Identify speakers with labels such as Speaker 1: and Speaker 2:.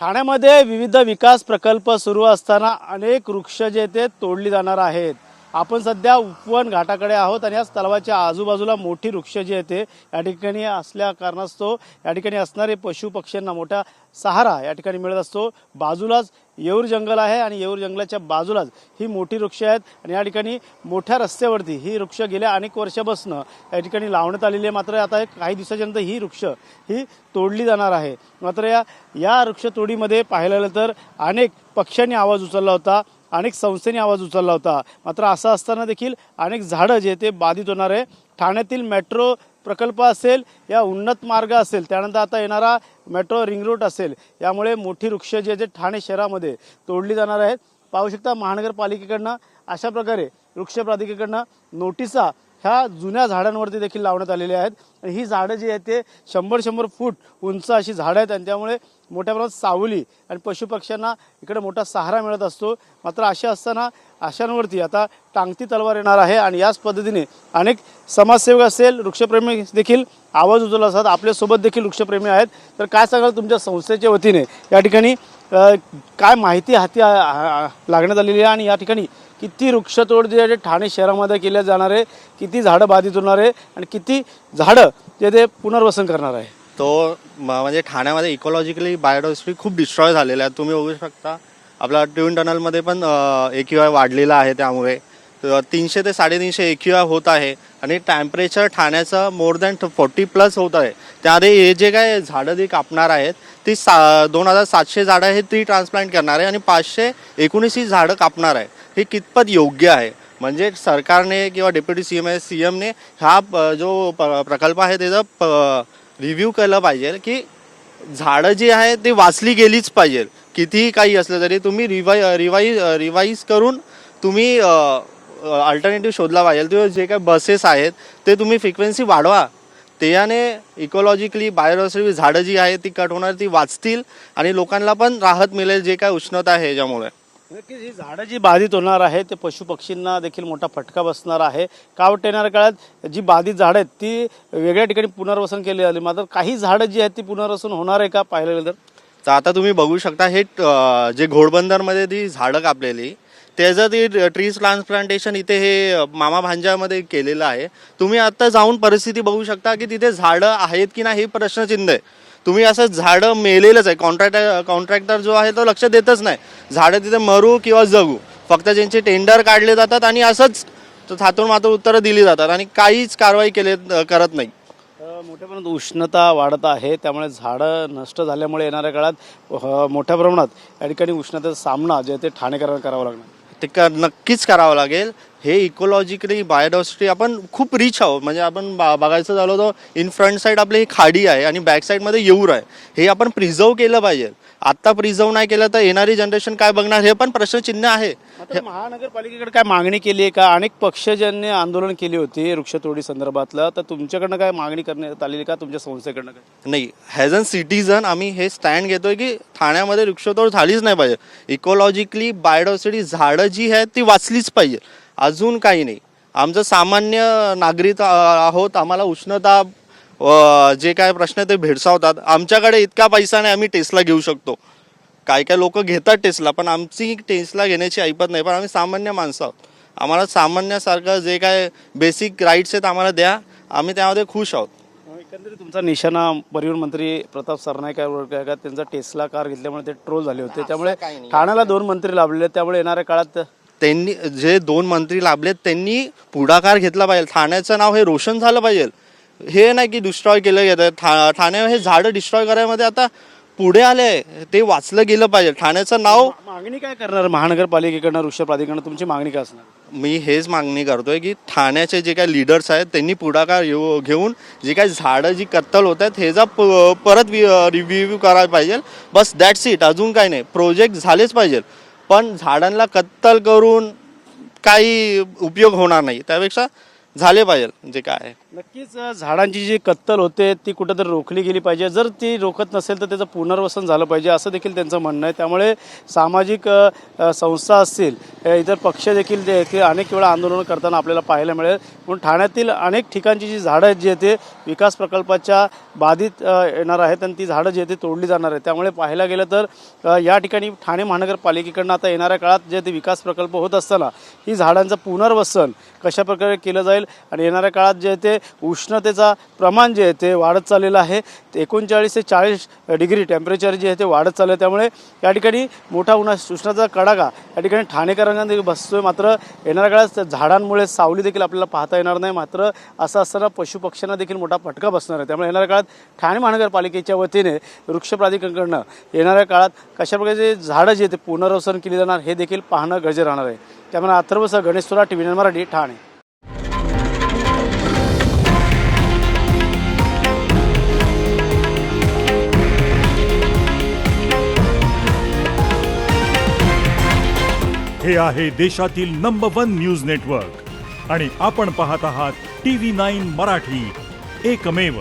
Speaker 1: ठाण्यामध्ये विविध विकास प्रकल्प सुरू असताना अनेक वृक्ष जे ते तोडली जाणार आहेत। आपण सध्या उपवन घाटाकडे आहोत आणि या तलावाच्या आजूबाजूला मोठी वृक्ष जे आहेत या ठिकाणी असल्या कारणास्तव या ठिकाणी असणारे पशु पक्ष्यांना मोठा सहारा या ठिकाणी मिळत असतो। बाजूलाच येऊर जंगल आहे आणि येऊर जंगलाच्या बाजूलाच ही मोठी वृक्ष आहेत आणि या ठिकाणी मोठ्या रस्त्यावरती ही वृक्ष गेल्या अनेक वर्षापासून या ठिकाणी लावण्यात आलेली आहे। मात्र आता काही दिवसाच्यानंतर ही वृक्ष ही तोडली जाणार आहे। मात्र या वृक्षतोडीमध्ये पाहायला गेलं तर अनेक पक्ष्यांनी आवाज उचलला होता, अनेक संस्थांनी आवाज उचलला होता। मात्र असं असताना देखील अनेक झाडं जे ते बाधित होणार आहे। ठाण्यातील मेट्रो प्रकल्प असेल या उन्नत मार्ग असेल त्यानंतर आता येणारा मेट्रो रिंग रोड असेल यामुळे मोठी वृक्ष जे जे ठाणे शहरामध्ये तोडली जाणार आहेत। पाहू शकता महानगरपालिकेकडनं अशा प्रकारे वृक्ष प्राधिकरणाकडनं नोटिसा ह्या जुन्या झाडांवरती देखील लावण्यात आलेल्या आहेत। ही झाडं जी आहेत ते 100 फूट उंच अशी झाडं आहेत आणि त्यामुळे मोठ्या प्रमाणात सावली आणि पशुपक्ष्यांना इकडे मोठा सहारा मिळत असतो। मात्र अशा असताना अशांवरती आता टांगती तलवार येणार आहे आणि याच पद्धतीने अनेक समाजसेवक असेल वृक्षप्रेमी देखील आवाज उचलत असतात। आपल्यासोबत देखील वृक्षप्रेमी आहेत। तर काय सांगाल तुमच्या संस्थेच्या वतीने या ठिकाणी काय माहिती हाती लागण्यात आलेली आहे आणि या ठिकाणी किती वृक्षतोड जे आहे ठाणे शहरामध्ये केल्या जाणार आहे, किती झाडं बाधित होणार आहे आणि किती झाडं जे ते पुनर्वसन करणार आहे?
Speaker 2: तो म्हणजे ठाण्यामध्ये इकॉलॉजिकली बायोडायव्हर्सिटी खूप डिस्ट्रॉय झालेला आहे। तुम्ही बघू शकता आपला ट्विन टनलमध्ये पण AQI वाढलेला आहे, त्यामुळे 300 ते 350 AQI होत आहे आणि टेम्परेचर ठाण्याचं मोर दॅन 40+ होत आहे। त्यामध्ये हे जे काय झाडं जे कापणार आहेत ती 2700 झाडं आहेत ती ट्रान्सप्लांट करणार आहे आणि 519 झाडं कापणार आहे। हे कितपत योग्य आहे? म्हणजे सरकारने किंवा डेप्युटी CMने हा जो प्रकल्प आहे त्याचा रिव्ह्यू केलं पाहिजे की झाडं जी आहे ती वाचली गेलीच पाहिजे। कितीही काही असलं तरी तुम्ही रिवाईज करून तुम्ही अल्टरनेटिव्ह शोधला पाहिजे। किंवा जे काही बसेस आहेत ते तुम्ही फ्रिक्वेन्सी वाढवा, त्याने इकॉलॉजिकली बायोडायव्हर्सिटी झाडं जी आहे ती कट होणार, ती वाचतील आणि लोकांना पण राहत मिळेल जे काय उष्णता आहे याच्यामुळे।
Speaker 1: नक्कीच ही झाडं जी बाधित होणार आहे ते पशुपक्षींना देखील मोठा फटका बसणार आहे। का येणाऱ्या काळात जी बाधित झाडं आहेत ती वेगळ्या ठिकाणी पुनर्वसन केली झाली, मात्र काही झाडं जी आहेत ती पुनर्वसन होणार आहे का पाहायला गेलं
Speaker 2: तर आता तुम्ही बघू शकता हे जे घोडबंदरमध्ये ती झाडं कापलेली त्याचं ते ट्रीज ट्रान्सप्लांटेशन इथे हे मामा भांजामध्ये केलेलं आहे। तुम्ही आता जाऊन परिस्थिती बघू शकता की तिथे झाडं आहेत की नाही हे प्रश्नचिन्ह आहे। तुम्ही असं झाडं मेलेलंच आहे, कॉन्ट्रॅक्टर जो आहे तो लक्ष देतच नाही। झाडं तिथे मरू किंवा जगू, फक्त ज्यांचे टेंडर काढले जातात आणि असंच थातून मातून उत्तरं दिली जातात आणि काहीच कारवाई करत नाही।
Speaker 1: मोठ्या प्रमाणात उष्णता वाढत आहे, त्यामुळे झाडं नष्ट झाल्यामुळे येणाऱ्या काळात मोठ्या प्रमाणात या ठिकाणी उष्णतेचा सामना जे ते ठाणेकरांना करावा लागणार
Speaker 2: ते नक्कीच करावं लागेल। हे इकॉलॉजिकली बायोडायव्हर्सिटी आपण खूप रिच आहोत। म्हणजे आपण बघायचं झालं तर इन फ्रंट साईड आपली ही खाडी आहे आणि बॅक साईडमध्ये येऊर आहे। हे आपण प्रिझर्व केलं पाहिजे। आत्ता प्रिझर्व नाही केलं तर येणारी जनरेशन काय बघणार हे पण प्रश्नचिन्ह आहे।
Speaker 1: महानगरपालिकेकडे काय मागणी केली आहे का? अनेक पक्ष ज्यांनी आंदोलन केली होती वृक्षतोडी संदर्भातलं, तर तुमच्याकडनं काय मागणी करण्यात आलेली का? तुमच्या संस्थेकडनं काय?
Speaker 2: नाही, ॲज अ सिटीजन आम्ही हे स्टँड घेतोय की ठाण्यामध्ये वृक्षतोड झालीच नाही पाहिजे। इकॉलॉजिकली बायोडायव्हर्सिटी झाडं जी आहेत ती वाचलीच पाहिजे, अजून काही नाही। आमचं सामान्य नागरिक आहोत, आम्हाला उष्णता जे काय प्रश्न ते भेडसावतात। आमच्याकडे इतका पैसा नाही आम्ही टेस्ला घेऊ शकतो। काय लोक घेतात टेस्ला, पण आमची टेस्ला घेण्याची ऐपत नाही। पण आम्ही सामान्य माणसं आहोत, आम्हाला सामान्यासारखं जे काय बेसिक राईट्स आहेत आम्हाला द्या, आम्ही त्यामध्ये खुश आहोत।
Speaker 1: एकंदरीत तुमचा निशाणा परिवहन मंत्री प्रताप सरनाईकांवर का? त्यांचा टेस्ला कार घेतल्यामुळे ते ट्रोल झाले होते, त्यामुळे ठाण्याला 2 मंत्री लाभलेले, त्यामुळे येणाऱ्या काळात
Speaker 2: त्यांनी जे 2 मंत्री लाभलेत त्यांनी पुढाकार घेतला पाहिजे। ठाण्याचं नाव हे रोशन झालं पाहिजे। हे नाही की डिस्ट्रॉय केलं गेलं। ठाणे हे झाडं डिस्ट्रॉय करायमध्ये आता पुढे आले, ते वाचलं गेलं पाहिजे। ठाण्याचं नाव
Speaker 1: मागणी काय करणार महानगरपालिकेकडनं वृक्ष प्राधिकरणाकडनं तुमची मागणी काय असणार?
Speaker 2: मी हेच मागणी करतोय की ठाण्याचे जे काही लीडर्स आहेत त्यांनी पुढाकार घेऊन जे काही झाडं जी कत्तल होत आहेत ह्याचा परत रिव्ह्यू करायला पाहिजे। बस दॅट्स इट, अजून काही नाही। प्रोजेक्ट झालेच पाहिजे, पण झाडांना कत्तल करून काही उपयोग होणार नाही, त्यापेक्षा झाले पाहिजे जे काय आहे।
Speaker 1: नक्कीच झाडांची जी कत्तल होते ती कुठेतरी रोखली गेली पाहिजे. जर ती रोखत नसेल तर त्याचं पुनर्वसन झालं पाहिजे असं देखील त्यांचं म्हणणं आहे. त्यामुळे सामाजिक संस्था असतील, इतर पक्ष देखील ते अनेक वेळा आंदोलन करताना आपल्याला पाहायला मिळेल. म्हणून ठाण्यातील अनेक ठिकाणची जी झाडं आहेत जी आहे ते विकास प्रकल्पाच्या बाधित येणार आहेत आणि ती झाडं जी आहे ती तोडली जाणार आहेत. त्यामुळे पाहायला गेलं तर या ठिकाणी ठाणे महानगरपालिकेकडनं आता येणाऱ्या काळात जे ते विकास प्रकल्प होत असताना ही झाडांचं पुनर्वसन कशाप्रकारे केलं जाईल आणि येणाऱ्या काळात जे ते उष्णतेचा प्रमाण जे आहे ते वाढत चाललेलं आहे. 39 ते 40 डिग्री टेम्परेचर जे आहे ते वाढत चाललं आहे. त्यामुळे या ठिकाणी मोठा उष्णाचा कडाका या ठिकाणी ठाणेकरांना देखील बसतोय. मात्र येणाऱ्या काळात झाडांमुळे सावली देखील आपल्याला पाहता येणार नाही. मात्र असं असताना पशुपक्ष्यांना देखील मोठा फटका बसणार आहे. त्यामुळे येणाऱ्या काळात ठाणे महानगरपालिकेच्या वतीने वृक्ष प्राधिकरणाकडनं येणाऱ्या काळात कशाप्रकारे झाडं जे ते पुनर्वसन केली जाणार हे देखील पाहणं गरजेचं राहणार आहे. त्यामुळे अथर्वसह गणेश तुरा, TV9 मराठी, ठाणे.
Speaker 3: हे आहे देशातील नंबर 1 न्यूज नेटवर्क आणि आपण पाहत आहात TV9 मराठी, एकमेव.